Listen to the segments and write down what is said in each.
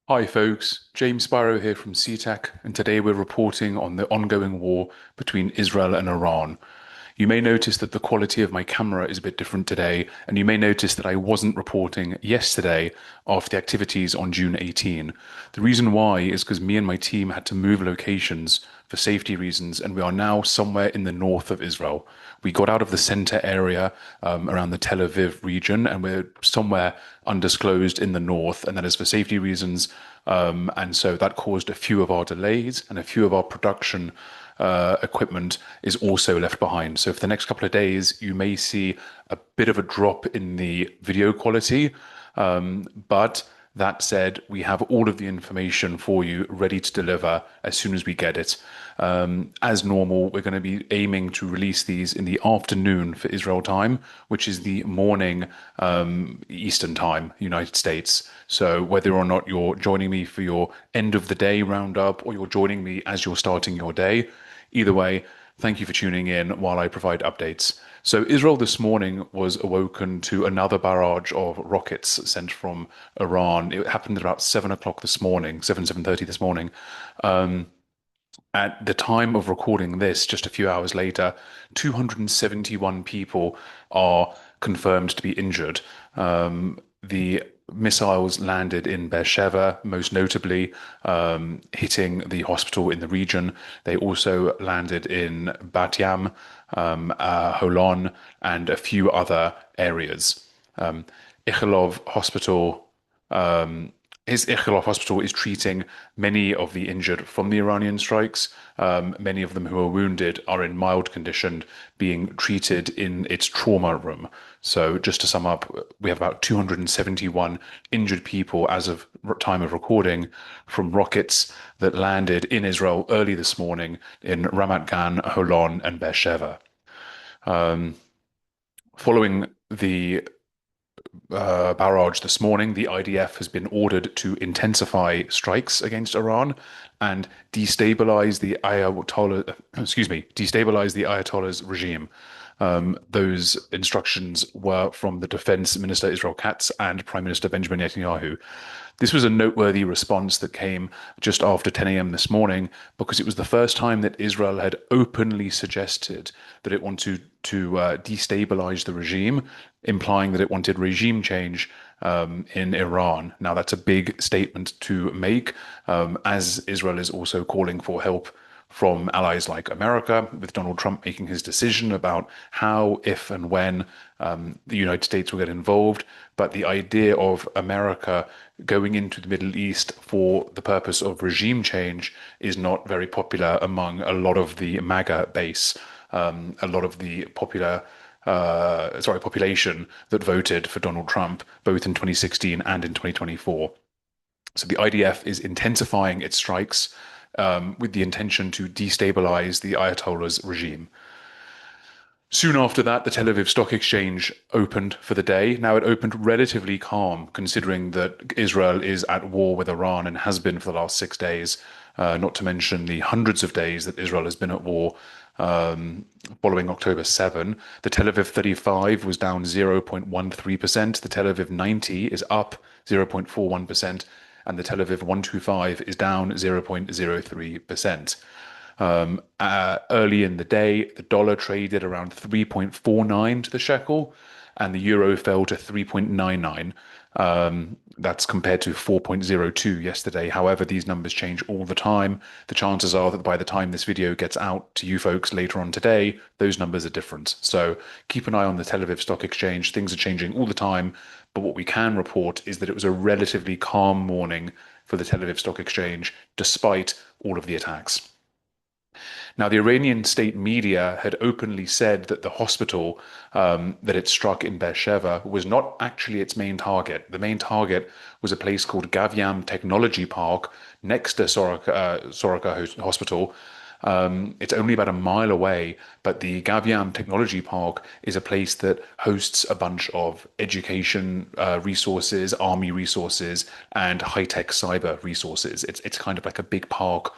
Hi folks, James Spiro here from CTech, and today we're reporting on the ongoing war between Israel and Iran. You may notice that the quality of my camera is a bit different today, and you may notice that I wasn't reporting yesterday after the activities on June 18. The reason why is because me and my team had to move locations for safety reasons, and we are now somewhere in the north of Israel. We got out of the center area around the Tel Aviv region, and we're somewhere undisclosed in the north, and that is for safety reasons. And so that caused a few of our delays, and a few of our production equipment is also left behind. So for the next couple of days, you may see a bit of a drop in the video quality. But that said, we have all of the information for you ready to deliver as soon as we get it. As normal, we're going to be aiming to release these in the afternoon for Israel time, which is the morning Eastern time, United States. So whether or not you're joining me for your end of the day roundup or you're joining me as you're starting your day, either way, thank you for tuning in while I provide updates. So Israel this morning was awoken to another barrage of rockets sent from Iran. It happened at about 7 o'clock this morning, 7:30 this morning. At the time of recording this, just a few hours later, 271 people are confirmed to be injured. The missiles landed in Sheva, most notably hitting the hospital in the region. They also landed in Bat Yam, Holon, and a few other areas. Ichilov Hospital his Ichilov hospital is treating many of the injured from the Iranian strikes. Many of them who are wounded are in mild condition, being treated in its trauma room. So just to sum up, we have about 271 injured people as of time of recording from rockets that landed in Israel early this morning in Ramat Gan, Holon, and Beersheba. Following the barrage this morning, the IDF has been ordered to intensify strikes against Iran and destabilize the destabilize the Ayatollah's regime. Those instructions were from the Defense Minister Israel Katz and Prime Minister Benjamin Netanyahu. This was a noteworthy response that came just after 10 a.m. this morning because it was the first time that Israel had openly suggested that it wanted to destabilize the regime, implying that it wanted regime change in Iran. Now, that's a big statement to make, as Israel is also calling for help from allies like America, with Donald Trump making his decision about how, if, and when the United States will get involved. But the idea of America going into the Middle East for the purpose of regime change is not very popular among a lot of the MAGA base, a lot of the population that voted for Donald Trump both in 2016 and in 2024. So the IDF is intensifying its strikes with the intention to destabilize the Ayatollah's regime. Soon after that, the Tel Aviv Stock Exchange opened for the day. Now, it opened relatively calm, considering that Israel is at war with Iran and has been for the last 6 days, not to mention the hundreds of days that Israel has been at war following October 7. The Tel Aviv 35 was down 0.13%. The Tel Aviv 90 is up 0.41%. And the Tel Aviv 125 is down 0.03%. Early in the day, the dollar traded around 3.49 to the shekel, and the euro fell to 3.99. That's compared to 4.02 yesterday. However, these numbers change all the time. The chances are that by the time this video gets out to you folks later on today, those numbers are different. So keep an eye on the Tel Aviv Stock Exchange. Things are changing all the time. But what we can report is that it was a relatively calm morning for the Tel Aviv Stock Exchange, despite all of the attacks. Now, the Iranian state media had openly said that the hospital that it struck in Beersheba was not actually its main target. The main target was a place called Gavyam Technology Park next to Soroka Hospital. It's only about a mile away, but the Gavyam Technology Park is a place that hosts a bunch of education resources, army resources, and high-tech cyber resources. It's kind of like a big park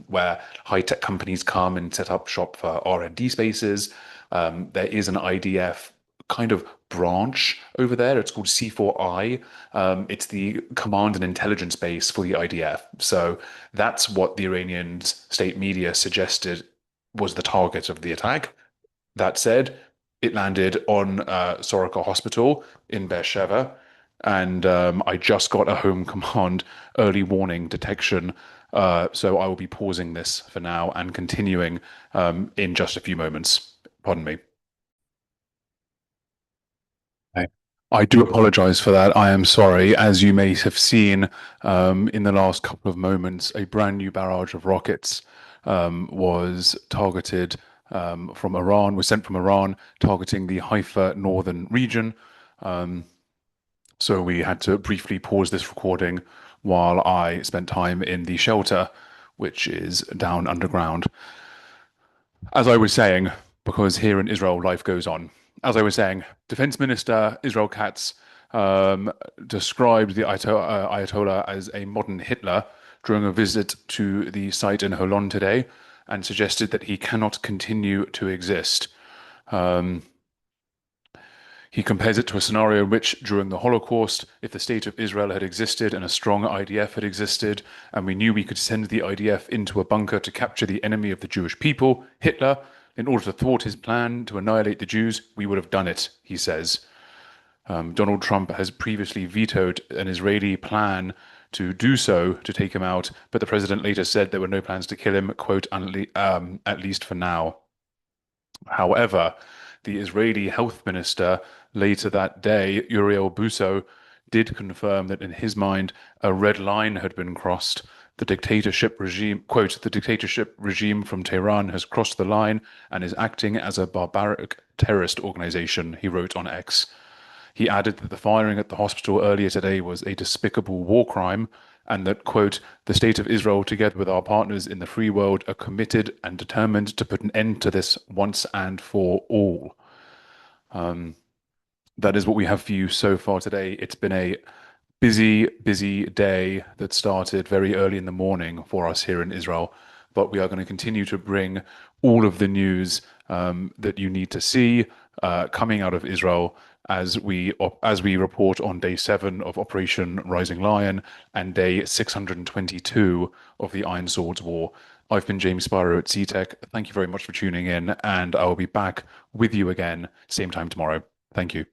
where high-tech companies come and set up shop for R&D spaces. There is an IDF kind of branch over there. It's called C4I. It's the command and intelligence base for the IDF. So that's what the Iranian state media suggested was the target of the attack. That said, it landed on Soroka Hospital in Beersheba, and I just got a home command early warning detection. So I will be pausing this for now and continuing in just a few moments. Pardon me. I I do apologize for that. I am sorry. As you may have seen in the last couple of moments, a brand new barrage of rockets was targeted from Iran, was sent from Iran, targeting the Haifa northern region. Um, so we had to briefly pause this recording while I spent time in the shelter, which is down underground. As I was saying, because here in Israel, life goes on. As I was saying, Defense Minister Israel Katz um, described the Ayatollah as a modern Hitler during a visit to the site in Holon today and suggested that he cannot continue to exist. Um, he compares it to a scenario in which, during the Holocaust, if the state of Israel had existed and a strong IDF had existed, and we knew we could send the IDF into a bunker to capture the enemy of the Jewish people, Hitler, in order to thwart his plan to annihilate the Jews, we would have done it, he says. Donald Trump has previously vetoed an Israeli plan to do so, to take him out, but the president later said there were no plans to kill him, quote, at least for now. However, the Israeli health minister later that day, Uriel Busso, did confirm that in his mind a red line had been crossed. The dictatorship regime, quote, the dictatorship regime from Tehran has crossed the line and is acting as a barbaric terrorist organization, he wrote on X. He added that the firing at the hospital earlier today was a despicable war crime and that, quote, the state of Israel, together with our partners in the free world, are committed and determined to put an end to this once and for all. That is what we have for you so far today. It's been a busy, busy day that started very early in the morning for us here in Israel, but we are going to continue to bring all of the news that you need to see coming out of Israel as we report on day 7 of Operation Rising Lion and day 622 of the Iron Swords War. I've been James Spiro at CTech. Thank you very much for tuning in, and I will be back with you again same time tomorrow. Thank you.